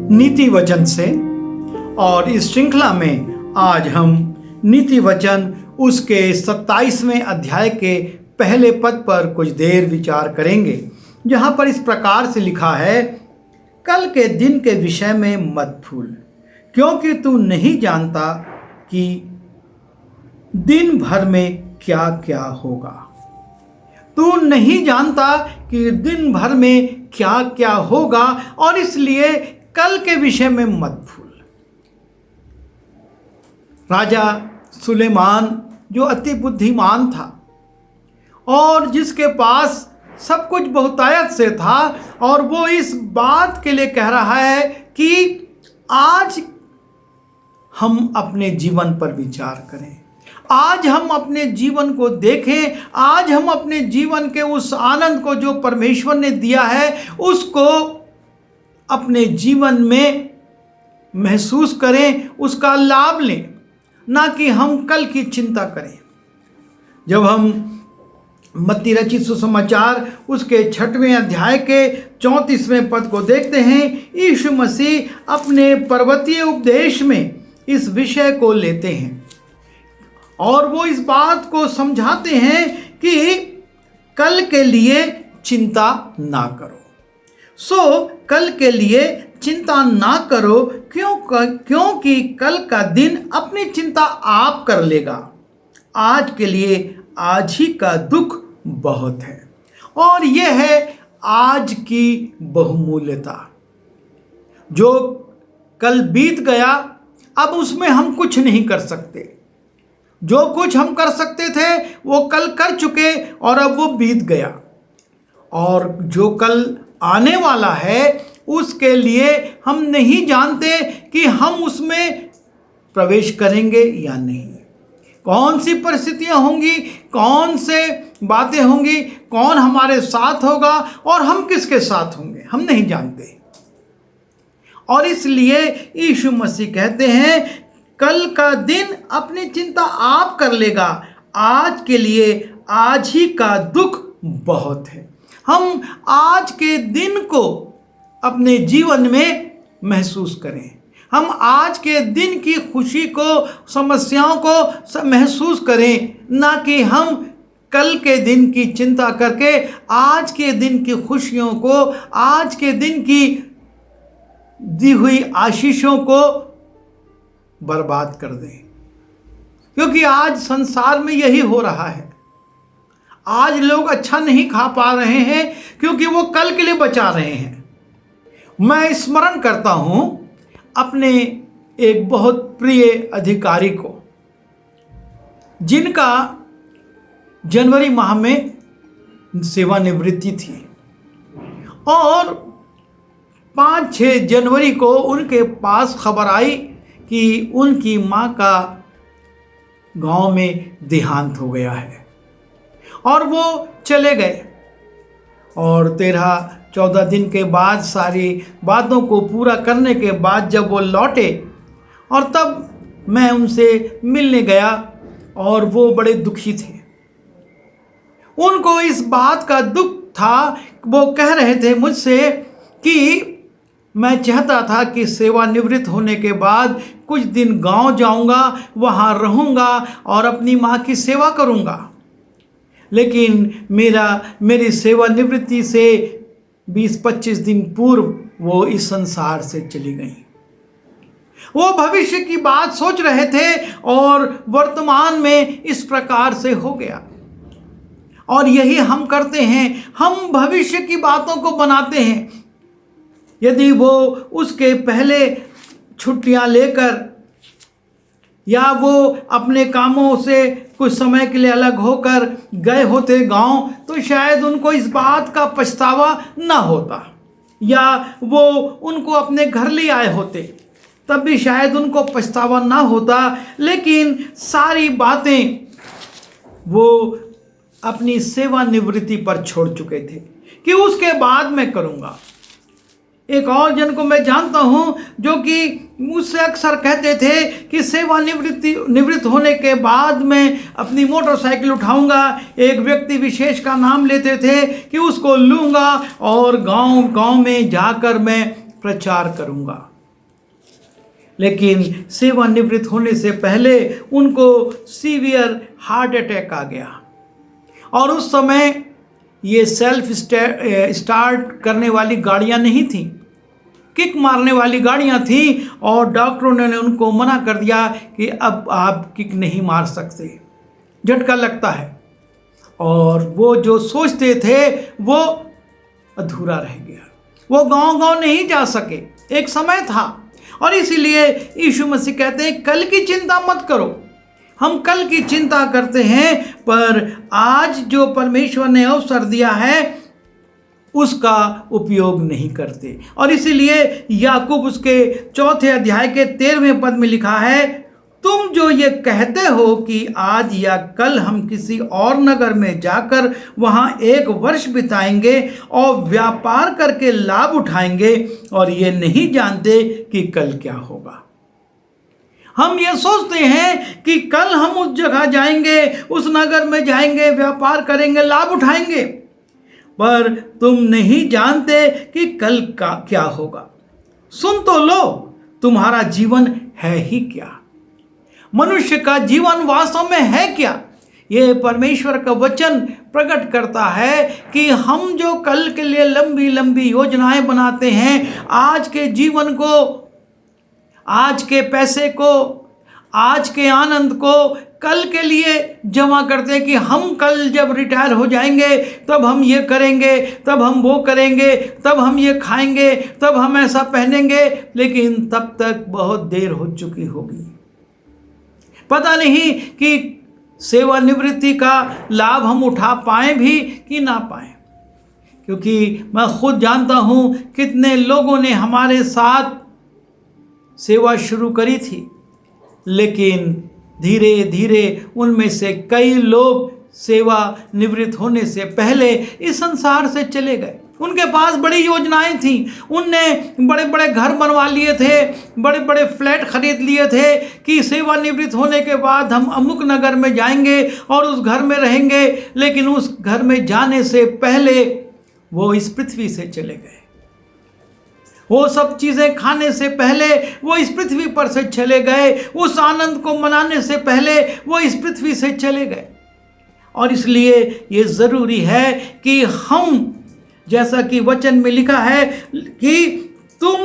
नीति वचन से। और इस श्रृंखला में आज हम नीति वचन उसके 27वें अध्याय के पहले पद पर कुछ देर विचार करेंगे, जहाँ पर इस प्रकार से लिखा है, कल के दिन के विषय में मत भूल, क्योंकि तू नहीं जानता कि दिन भर में क्या क्या होगा। तू नहीं जानता कि दिन भर में क्या क्या होगा, और इसलिए कल के विषय में मत भूल। राजा सुलेमान जो अति बुद्धिमान था और जिसके पास सब कुछ बहुतायत से था, और वो इस बात के लिए कह रहा है कि आज हम अपने जीवन पर विचार करें, आज हम अपने जीवन को देखें, आज हम अपने जीवन के उस आनंद को जो परमेश्वर ने दिया है उसको अपने जीवन में महसूस करें, उसका लाभ लें, ना कि हम कल की चिंता करें। जब हम मत्ती रचित सुसमाचार उसके 6वें अध्याय के 34वें पद को देखते हैं, यीशु मसीह अपने पर्वतीय उपदेश में इस विषय को लेते हैं और वो इस बात को समझाते हैं कि कल के लिए चिंता ना करो। कल के लिए चिंता ना करो, क्योंकि कल का दिन अपनी चिंता आप कर लेगा। आज के लिए आज ही का दुख बहुत है, और यह है आज की बहुमूल्यता। जो कल बीत गया अब उसमें हम कुछ नहीं कर सकते। जो कुछ हम कर सकते थे वो कल कर चुके और अब वो बीत गया, और जो कल आने वाला है उसके लिए हम नहीं जानते कि हम उसमें प्रवेश करेंगे या नहीं। कौन सी परिस्थितियां होंगी, कौन से बातें होंगी, कौन हमारे साथ होगा और हम किसके साथ होंगे, हम नहीं जानते। और इसलिए यीशु मसीह कहते हैं, कल का दिन अपनी चिंता आप कर लेगा, आज के लिए आज ही का दुख बहुत है। हम आज के दिन को अपने जीवन में महसूस करें, हम आज के दिन की खुशी को, समस्याओं को महसूस करें, ना कि हम कल के दिन की चिंता करके आज के दिन की खुशियों को, आज के दिन की दी हुई आशीषों को बर्बाद कर दें। क्योंकि आज संसार में यही हो रहा है। आज लोग अच्छा नहीं खा पा रहे हैं क्योंकि वो कल के लिए बचा रहे हैं। मैं स्मरण करता हूं अपने एक बहुत प्रिय अधिकारी को, जिनका जनवरी माह में सेवानिवृत्ति थी, और 5-6 जनवरी को उनके पास खबर आई कि उनकी माँ का गांव में देहांत हो गया है, और वो चले गए। और 13-14 दिन के बाद सारी बातों को पूरा करने के बाद जब वो लौटे, और तब मैं उनसे मिलने गया, और वो बड़े दुखी थे। उनको इस बात का दुख था, वो कह रहे थे मुझसे कि मैं चाहता था कि सेवानिवृत्त होने के बाद कुछ दिन गांव जाऊंगा, वहां रहूंगा और अपनी माँ की सेवा करूंगा, लेकिन मेरी सेवानिवृत्ति से 20-25 दिन पूर्व वो इस संसार से चली गई। वो भविष्य की बात सोच रहे थे और वर्तमान में इस प्रकार से हो गया। और यही हम करते हैं, हम भविष्य की बातों को बनाते हैं। यदि वो उसके पहले छुट्टियां लेकर या वो अपने कामों से कुछ समय के लिए अलग होकर गए होते गांव, तो शायद उनको इस बात का पछतावा ना होता, या वो उनको अपने घर ले आए होते तब भी शायद उनको पछतावा ना होता। लेकिन सारी बातें वो अपनी सेवानिवृत्ति पर छोड़ चुके थे कि उसके बाद मैं करूँगा। एक और जन को मैं जानता हूं जो कि मुझसे अक्सर कहते थे कि निवृत्त होने के बाद मैं अपनी मोटरसाइकिल उठाऊंगा। एक व्यक्ति विशेष का नाम लेते थे कि उसको लूंगा और गांव गांव में जाकर मैं प्रचार करूंगा। लेकिन सेवानिवृत्त होने से पहले उनको सीवियर हार्ट अटैक आ गया। और उस समय ये सेल्फ स्टार्ट करने वाली गाड़ियां नहीं थी, किक मारने वाली गाड़ियां थी, और डॉक्टरों ने उनको मना कर दिया कि अब आप किक नहीं मार सकते, झटका लगता है। और वो जो सोचते थे वो अधूरा रह गया, वो गांव-गांव नहीं जा सके, एक समय था। और इसीलिए यीशु मसीह कहते हैं कल की चिंता मत करो। हम कल की चिंता करते हैं, पर आज जो परमेश्वर ने अवसर दिया है उसका उपयोग नहीं करते। और इसीलिए याकूब उसके 4 अध्याय के 13वें पद में लिखा है, तुम जो ये कहते हो कि आज या कल हम किसी और नगर में जाकर वहां 1 वर्ष बिताएंगे और व्यापार करके लाभ उठाएंगे, और ये नहीं जानते कि कल क्या होगा। हम ये सोचते हैं कि कल हम उस जगह जाएंगे, उस नगर में जाएंगे, व्यापार करेंगे, लाभ उठाएंगे, पर तुम नहीं जानते कि कल का क्या होगा। सुन तो लो, तुम्हारा जीवन है ही क्या? मनुष्य का जीवन वास्तव में है क्या? ये परमेश्वर का वचन प्रकट करता है कि हम जो कल के लिए लंबी लंबी योजनाएं बनाते हैं, आज के जीवन को, आज के पैसे को, आज के आनंद को कल के लिए जमा करते हैं कि हम कल जब रिटायर हो जाएंगे तब हम ये करेंगे, तब हम वो करेंगे, तब हम ये खाएंगे, तब हम ऐसा पहनेंगे। लेकिन तब तक बहुत देर हो चुकी होगी। पता नहीं कि सेवानिवृत्ति का लाभ हम उठा पाएँ भी कि ना पाएँ, क्योंकि मैं खुद जानता हूँ कितने लोगों ने हमारे साथ सेवा शुरू करी थी, लेकिन धीरे धीरे उनमें से कई लोग सेवा निवृत्त होने से पहले इस संसार से चले गए। उनके पास बड़ी योजनाएं थी, उनने बड़े बड़े घर बनवा लिए थे, बड़े बड़े फ्लैट खरीद लिए थे कि सेवानिवृत्त होने के बाद हम अमुक नगर में जाएंगे और उस घर में रहेंगे। लेकिन उस घर में जाने से पहले वो इस पृथ्वी से चले गए। वो सब चीज़ें खाने से पहले वो इस पृथ्वी पर से चले गए। उस आनंद को मनाने से पहले वो इस पृथ्वी से चले गए। और इसलिए ये ज़रूरी है कि हम, जैसा कि वचन में लिखा है कि तुम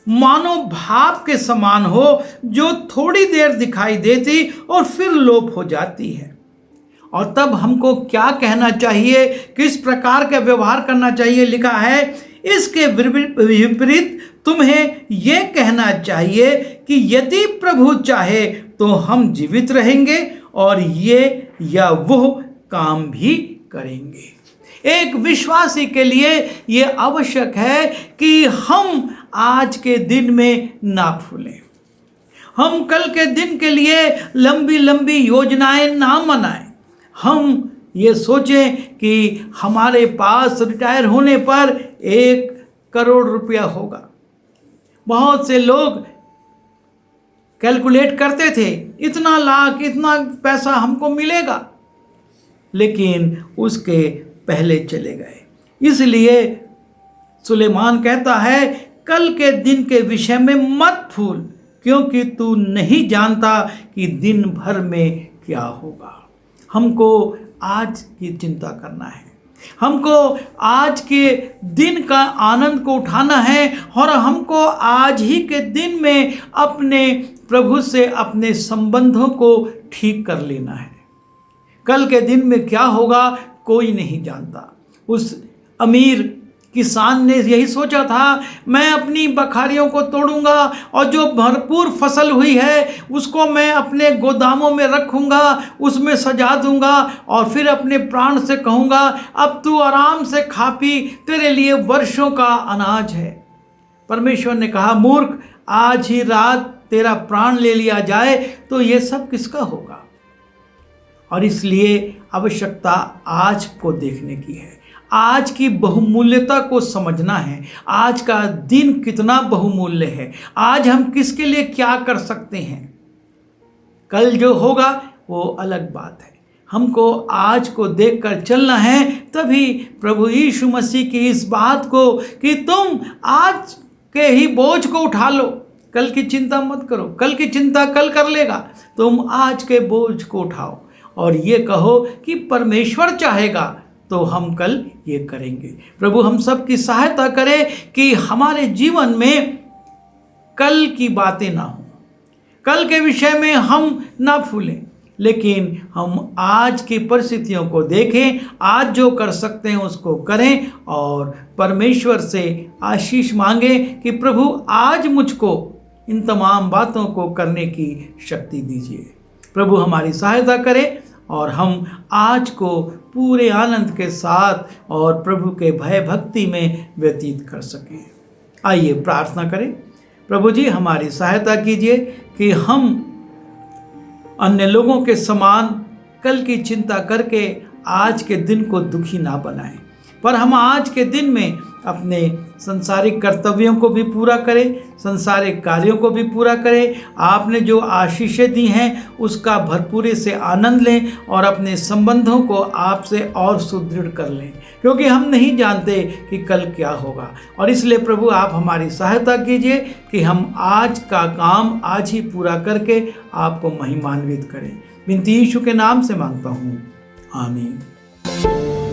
मानो भाप के समान हो, जो थोड़ी देर दिखाई देती और फिर लोप हो जाती है। और तब हमको क्या कहना चाहिए, किस प्रकार का व्यवहार करना चाहिए? लिखा है, इसके विपरीत तुम्हें यह कहना चाहिए कि यदि प्रभु चाहे तो हम जीवित रहेंगे और ये या वो काम भी करेंगे। एक विश्वासी के लिए ये आवश्यक है कि हम आज के दिन में ना भूलें, हम कल के दिन के लिए लंबी लंबी योजनाएं ना बनाएं। हम ये सोचें कि हमारे पास रिटायर होने पर 1 करोड़ रुपया होगा। बहुत से लोग कैलकुलेट करते थे, इतना लाख, इतना पैसा हमको मिलेगा, लेकिन उसके पहले चले गए। इसलिए सुलेमान कहता है, कल के दिन के विषय में मत भूल, क्योंकि तू नहीं जानता कि दिन भर में क्या होगा। हमको आज की चिंता करना है, हमको आज के दिन का आनंद को उठाना है, और हमको आज ही के दिन में अपने प्रभु से अपने संबंधों को ठीक कर लेना है। कल के दिन में क्या होगा कोई नहीं जानता। उस अमीर किसान ने यही सोचा था, मैं अपनी बखारियों को तोड़ूंगा और जो भरपूर फसल हुई है उसको मैं अपने गोदामों में रखूंगा, उसमें सजा दूंगा और फिर अपने प्राण से कहूंगा, अब तू आराम से खा पी, तेरे लिए वर्षों का अनाज है। परमेश्वर ने कहा, मूर्ख, आज ही रात तेरा प्राण ले लिया जाए तो ये सब किसका होगा? और इसलिए आवश्यकता आज को देखने की है, आज की बहुमूल्यता को समझना है। आज का दिन कितना बहुमूल्य है, आज हम किसके लिए क्या कर सकते हैं। कल जो होगा वो अलग बात है। हमको आज को देखकर चलना है, तभी प्रभु यीशु मसीह की इस बात को कि तुम आज के ही बोझ को उठा लो, कल की चिंता मत करो, कल की चिंता कल कर लेगा। तुम आज के बोझ को उठाओ और ये कहो कि परमेश्वर चाहेगा तो हम कल ये करेंगे। प्रभु हम सब की सहायता करे कि हमारे जीवन में कल की बातें ना हो, कल के विषय में हम ना फूलें, लेकिन हम आज की परिस्थितियों को देखें, आज जो कर सकते हैं उसको करें और परमेश्वर से आशीष मांगे कि प्रभु आज मुझको इन तमाम बातों को करने की शक्ति दीजिए। प्रभु हमारी सहायता करे और हम आज को पूरे आनंद के साथ और प्रभु के भय भक्ति में व्यतीत कर सकें। आइए प्रार्थना करें। प्रभु जी हमारी सहायता कीजिए कि हम अन्य लोगों के समान कल की चिंता करके आज के दिन को दुखी ना बनाएं, पर हम आज के दिन में अपने संसारिक कर्तव्यों को भी पूरा करें, संसारिक कार्यों को भी पूरा करें। आपने जो आशीषें दी हैं उसका भरपूरी से आनंद लें और अपने संबंधों को आपसे और सुदृढ़ कर लें, क्योंकि हम नहीं जानते कि कल क्या होगा। और इसलिए प्रभु आप हमारी सहायता कीजिए कि हम आज का काम आज ही पूरा करके आपको महिमान्वित करें। विनती यीशु के नाम से मांगता हूँ, आमीन।